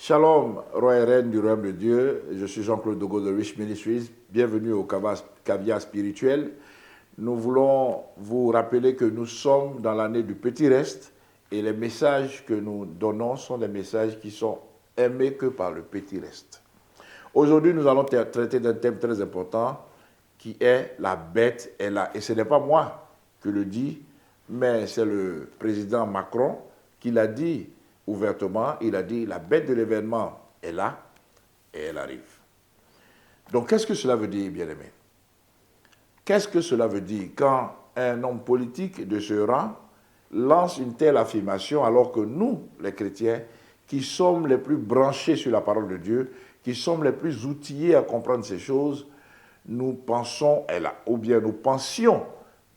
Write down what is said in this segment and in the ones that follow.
Shalom, roi et reine du royaume de Dieu. Je suis Jean-Claude Dogo de Rich Ministries. Bienvenue au Caviar spirituel. Nous voulons vous rappeler que nous sommes dans l'année du petit reste et les messages que nous donnons sont des messages qui sont aimés que par le petit reste. Aujourd'hui, nous allons traiter d'un thème très important qui est la bête est là. Et ce n'est pas moi qui le dis, mais c'est le président Macron qui l'a dit ouvertement. Il a dit la bête de l'événement est là et elle arrive. Donc qu'est-ce que cela veut dire, bien-aimé? Qu'est-ce que cela veut dire quand un homme politique de ce rang lance une telle affirmation alors que nous, les chrétiens, qui sommes les plus branchés sur la parole de Dieu, qui sommes les plus outillés à comprendre ces choses, nous pensons, ou bien nous pensions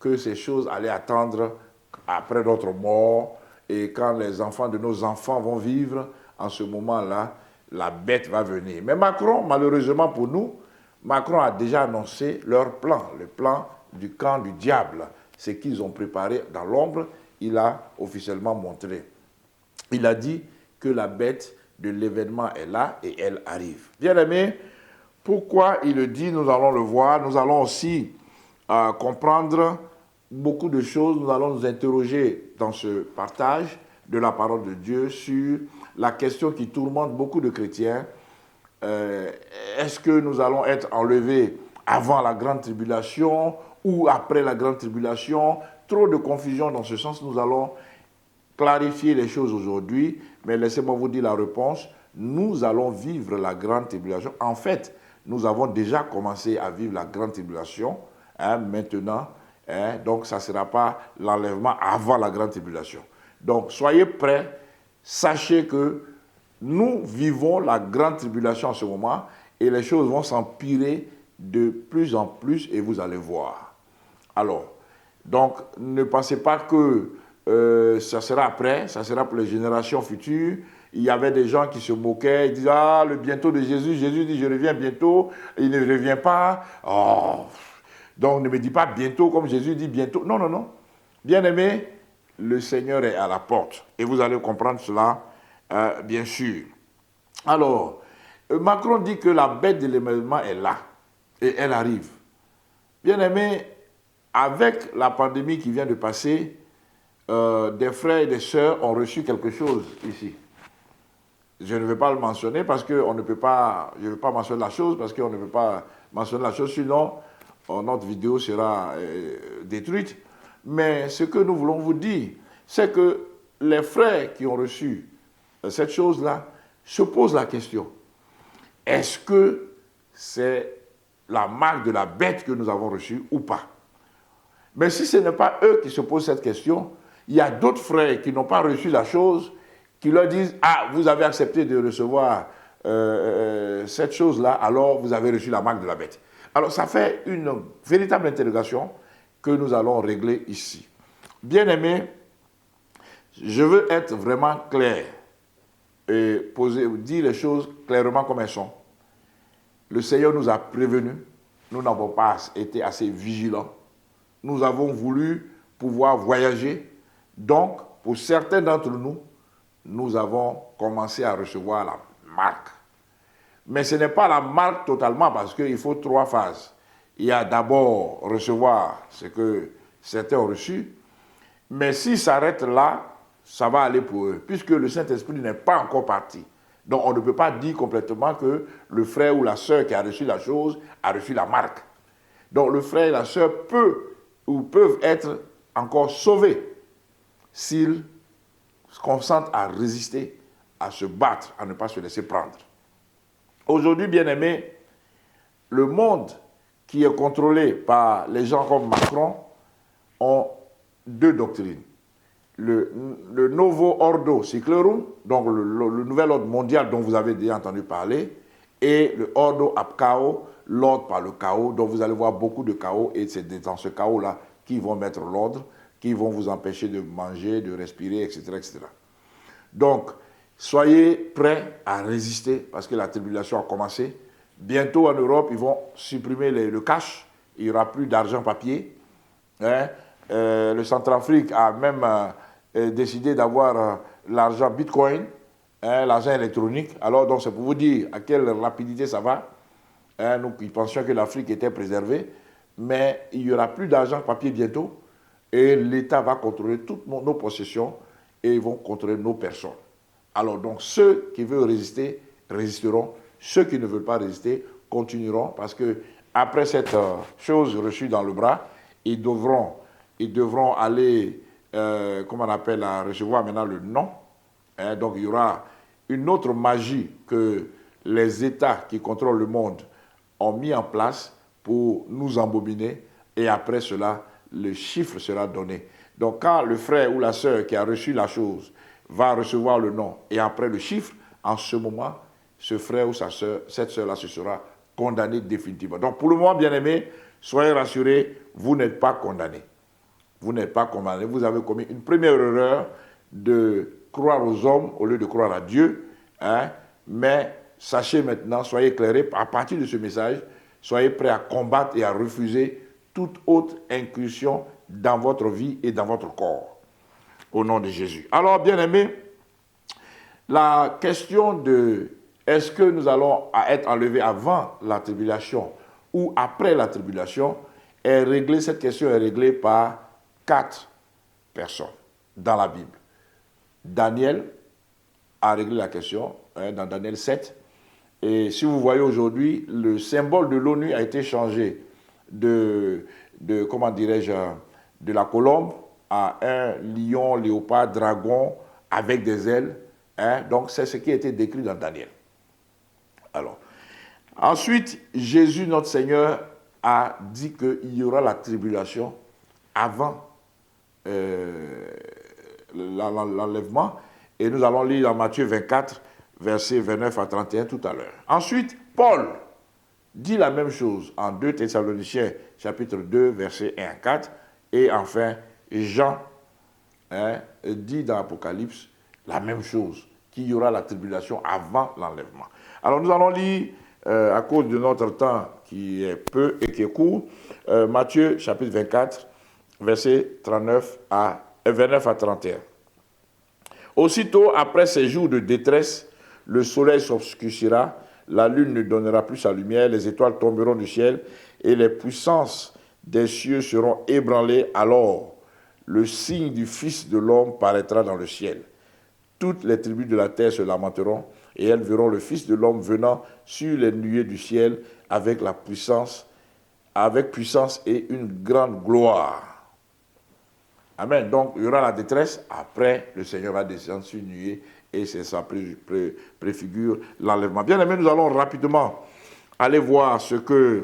que ces choses allaient attendre après notre mort et quand les enfants de nos enfants vont vivre, en ce moment-là, la bête va venir. Mais Macron, malheureusement pour nous, Macron a déjà annoncé leur plan, le plan du camp du diable. Ce qu'ils ont préparé dans l'ombre, il a officiellement montré. Il a dit que la bête de l'événement est là et elle arrive. Bien-aimés, pourquoi il le dit, nous allons le voir. Nous allons aussi comprendre beaucoup de choses. Nous allons nous interroger dans ce partage de la parole de Dieu sur la question qui tourmente beaucoup de chrétiens. Est-ce que nous allons être enlevés avant la grande tribulation ou après la grande tribulation? Trop de confusion dans ce sens. Nous allons clarifier les choses aujourd'hui, mais laissez-moi vous dire la réponse. Nous allons vivre la grande tribulation. En fait, nous avons déjà commencé à vivre la grande tribulation, maintenant. Donc, ça ne sera pas l'enlèvement avant la grande tribulation. Donc, soyez prêts. Sachez que nous vivons la grande tribulation en ce moment et les choses vont s'empirer de plus en plus et vous allez voir. Alors, donc, ne pensez pas que ça sera après, ça sera pour les générations futures. Il y avait des gens qui se moquaient, ils disaient « Ah, le bientôt de Jésus, Jésus dit « Je reviens bientôt », il ne revient pas. Oh. Donc, ne me dis pas « bientôt » comme Jésus dit « bientôt ». Non, non, non. Bien-aimé, le Seigneur est à la porte. Et vous allez comprendre cela, bien sûr. Alors, Macron dit que la bête de l'événement est là. Et elle arrive. Bien-aimé, avec la pandémie qui vient de passer, des frères et des sœurs ont reçu quelque chose ici. Je ne vais pas le mentionner parce qu'on ne peut pas, je ne vais pas mentionner la chose parce qu'on ne peut pas mentionner la chose, sinon notre vidéo sera détruite. Mais ce que nous voulons vous dire, c'est que les frères qui ont reçu cette chose-là se posent la question. Est-ce que c'est la marque de la bête que nous avons reçue ou pas? Mais si ce n'est pas eux qui se posent cette question, il y a d'autres frères qui n'ont pas reçu la chose, qui leur disent « Ah, vous avez accepté de recevoir cette chose-là, alors vous avez reçu la marque de la bête. » Alors, ça fait une véritable interrogation que nous allons régler ici. Bien-aimés, je veux être vraiment clair et dire les choses clairement comme elles sont. Le Seigneur nous a prévenus, nous n'avons pas été assez vigilants. Nous avons voulu pouvoir voyager. Donc, pour certains d'entre nous, nous avons commencé à recevoir la marque. Mais ce n'est pas la marque totalement parce qu'il faut 3 phases. Il y a d'abord recevoir ce que certains ont reçu. Mais s'ils s'arrêtent là, ça va aller pour eux, puisque le Saint-Esprit n'est pas encore parti. Donc, on ne peut pas dire complètement que le frère ou la sœur qui a reçu la chose a reçu la marque. Donc, le frère et la sœur peuvent être encore sauvés s'ils se consentent à résister, à se battre, à ne pas se laisser prendre. Aujourd'hui, bien-aimés, le monde qui est contrôlé par les gens comme Macron ont 2 doctrines. Le Novo Ordo Seclorum, donc le nouvel ordre mondial dont vous avez déjà entendu parler, et le Ordo ab Chaos, l'ordre par le chaos, dont vous allez voir beaucoup de chaos, et c'est dans ce chaos-là qu'ils vont mettre l'ordre, qui vont vous empêcher de manger, de respirer, etc., etc. Donc, soyez prêts à résister, parce que la tribulation a commencé. Bientôt en Europe, ils vont supprimer le cash, il n'y aura plus d'argent papier. Le Centrafrique a même décidé d'avoir l'argent Bitcoin. l'argent électronique. Alors, donc, c'est pour vous dire à quelle rapidité ça va. Nous pensions que l'Afrique était préservée, mais il n'y aura plus d'argent papier bientôt et l'État va contrôler toutes nos possessions et ils vont contrôler nos personnes. Alors, donc, ceux qui veulent résister, résisteront. Ceux qui ne veulent pas résister, continueront parce que après cette chose reçue dans le bras, ils devront aller, comment on appelle, à recevoir maintenant le nom. Donc, il y aura une autre magie que les États qui contrôlent le monde ont mis en place pour nous embobiner et après cela, le chiffre sera donné. Donc quand le frère ou la sœur qui a reçu la chose va recevoir le nom et après le chiffre, en ce moment, ce frère ou sa sœur, cette sœur-là se sera condamnée définitivement. Donc pour le moment, bien-aimés, soyez rassurés, vous n'êtes pas condamnés. Vous n'êtes pas condamnés. Vous avez commis une première erreur de croire aux hommes au lieu de croire à Dieu, mais sachez maintenant, soyez éclairés, à partir de ce message, soyez prêts à combattre et à refuser toute autre incursion dans votre vie et dans votre corps. Au nom de Jésus. Alors, bien-aimés, la question de est-ce que nous allons être enlevés avant la tribulation ou après la tribulation est réglée, cette question est réglée par 4 personnes dans la Bible. Daniel a réglé la question dans Daniel 7. Et si vous voyez aujourd'hui, le symbole de l'ONU a été changé de comment dirais-je, de la colombe à un lion, léopard, dragon avec des ailes. Donc c'est ce qui a été décrit dans Daniel. Alors, ensuite, Jésus, notre Seigneur, a dit qu'il y aura la tribulation avant l'enlèvement. Et nous allons lire dans Matthieu 24, versets 29 à 31 tout à l'heure. Ensuite, Paul dit la même chose en 2 Thessaloniciens, chapitre 2, versets 1 à 4. Et enfin, Jean dit dans l'Apocalypse la même chose, qu'il y aura la tribulation avant l'enlèvement. Alors nous allons lire, à cause de notre temps qui est peu et qui est court, Matthieu, chapitre 24, versets 29 à 31. Aussitôt après ces jours de détresse, le soleil s'obscurcira, la lune ne donnera plus sa lumière, les étoiles tomberont du ciel et les puissances des cieux seront ébranlées. Alors, le signe du Fils de l'homme paraîtra dans le ciel. Toutes les tribus de la terre se lamenteront et elles verront le Fils de l'homme venant sur les nuées du ciel avec puissance et une grande gloire. Amen. Donc, il y aura la détresse. Après, le Seigneur va descendre sur une nuée et c'est ça préfigure l'enlèvement. Bien aimé, nous allons rapidement aller voir ce que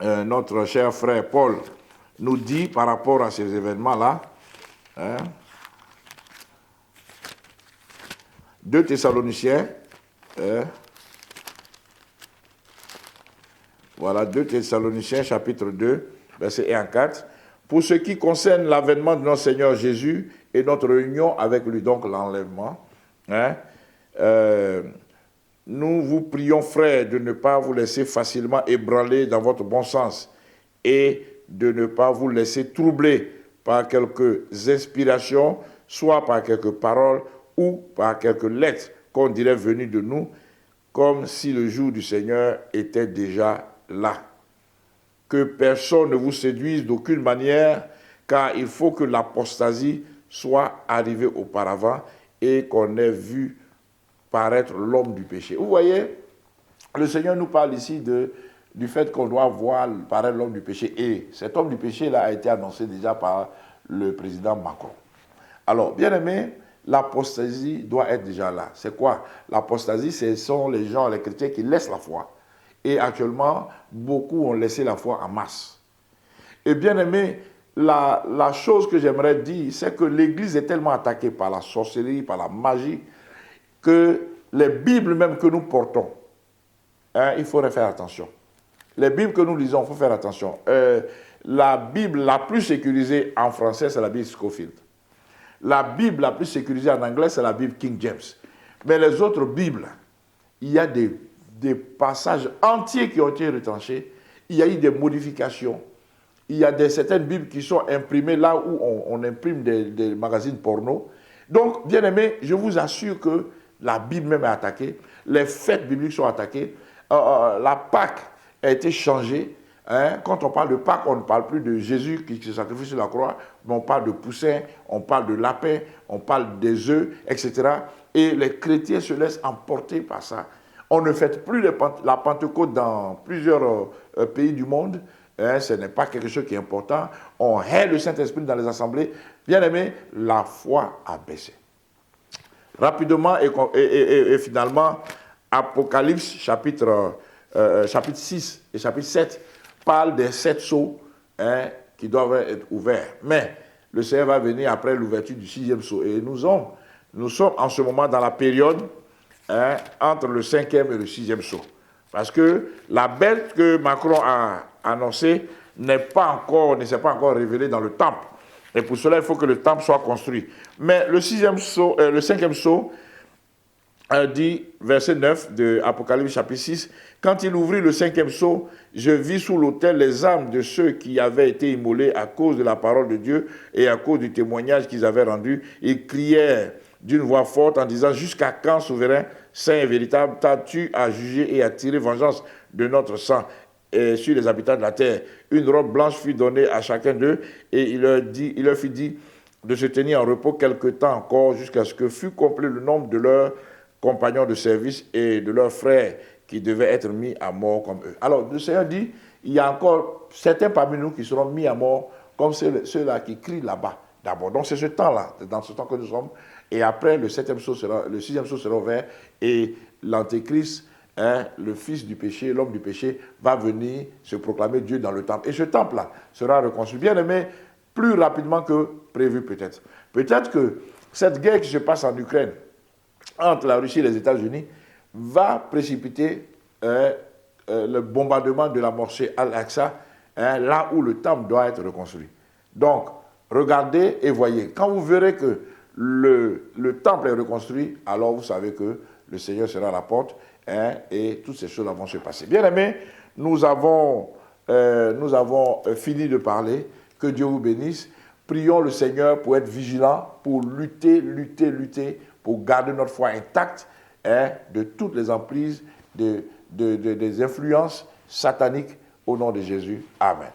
notre cher frère Paul nous dit par rapport à ces événements-là. 2 Thessaloniciens. Voilà, 2 Thessaloniciens, chapitre 2, versets 1 à 4. Pour ce qui concerne l'avènement de notre Seigneur Jésus et notre réunion avec lui, donc l'enlèvement, nous vous prions, frères, de ne pas vous laisser facilement ébranler dans votre bon sens et de ne pas vous laisser troubler par quelques inspirations, soit par quelques paroles ou par quelques lettres qu'on dirait venues de nous, comme si le jour du Seigneur était déjà là. Que personne ne vous séduise d'aucune manière, car il faut que l'apostasie soit arrivée auparavant et qu'on ait vu paraître l'homme du péché. Vous voyez, le Seigneur nous parle ici du fait qu'on doit voir paraître l'homme du péché. Et cet homme du péché-là a été annoncé déjà par le président Macron. Alors, bien aimé, l'apostasie doit être déjà là. C'est quoi? L'apostasie, ce sont les gens, les chrétiens qui laissent la foi. Et actuellement, beaucoup ont laissé la foi en masse. Et bien aimé, la chose que j'aimerais dire, c'est que l'Église est tellement attaquée par la sorcellerie, par la magie, que les Bibles même que nous portons, il faudrait faire attention. Les Bibles que nous lisons, il faut faire attention. La Bible la plus sécurisée en français, c'est la Bible Scofield. La Bible la plus sécurisée en anglais, c'est la Bible King James. Mais les autres Bibles, il y a des passages entiers qui ont été retranchés. Il y a eu des modifications. Il y a certaines Bibles qui sont imprimées là où on imprime des magazines porno. Donc, bien aimé, je vous assure que la Bible même est attaquée, les fêtes bibliques sont attaquées, la Pâque a été changée. Hein? Quand on parle de Pâques, on ne parle plus de Jésus qui se sacrifie sur la croix, mais on parle de poussins, on parle de lapins, on parle des œufs, etc. Et les chrétiens se laissent emporter par ça. On ne fête plus la Pentecôte dans plusieurs pays du monde. Hein, ce n'est pas quelque chose qui est important. On hait le Saint-Esprit dans les assemblées. Bien aimé, la foi a baissé. Rapidement et finalement, Apocalypse chapitre 6 et chapitre 7 parlent des 7 sceaux qui doivent être ouverts. Mais le Seigneur va venir après l'ouverture du 6e sceau. Et nous sommes en ce moment dans la période entre le 5e et le 6e sceau. Parce que la bête que Macron a annoncée ne s'est pas encore révélée dans le temple. Et pour cela, il faut que le temple soit construit. Mais le 5e sceau dit, verset 9 de Apocalypse chapitre 6, « Quand il ouvrit le 5e sceau, je vis sous l'autel les âmes de ceux qui avaient été immolés à cause de la parole de Dieu et à cause du témoignage qu'ils avaient rendu. Ils crièrent d'une voix forte en disant, « Jusqu'à quand, souverain, saint et véritable, t'as-tu à juger et à tirer vengeance de notre sang et sur les habitants de la terre ?» Une robe blanche fut donnée à chacun d'eux et il leur fut dit de se tenir en repos quelque temps encore jusqu'à ce que fût complet le nombre de leurs compagnons de service et de leurs frères qui devaient être mis à mort comme eux. Alors le Seigneur dit, il y a encore certains parmi nous qui seront mis à mort comme ceux-là qui crient là-bas d'abord. Donc c'est ce temps-là, dans ce temps que nous sommes. Et après, le 6e sceau sera ouvert et l'Antéchrist, le fils du péché, l'homme du péché, va venir se proclamer Dieu dans le temple. Et ce temple-là sera reconstruit, bien aimé, plus rapidement que prévu peut-être. Peut-être que cette guerre qui se passe en Ukraine, entre la Russie et les États-Unis, va précipiter le bombardement de la mosquée Al-Aqsa, là où le temple doit être reconstruit. Donc, regardez et voyez. Quand vous verrez que le temple est reconstruit, alors vous savez que le Seigneur sera à la porte et toutes ces choses vont se passer. Bien aimés, nous avons fini de parler. Que Dieu vous bénisse. Prions le Seigneur pour être vigilant, pour lutter, pour garder notre foi intacte de toutes les emprises, des influences sataniques au nom de Jésus. Amen.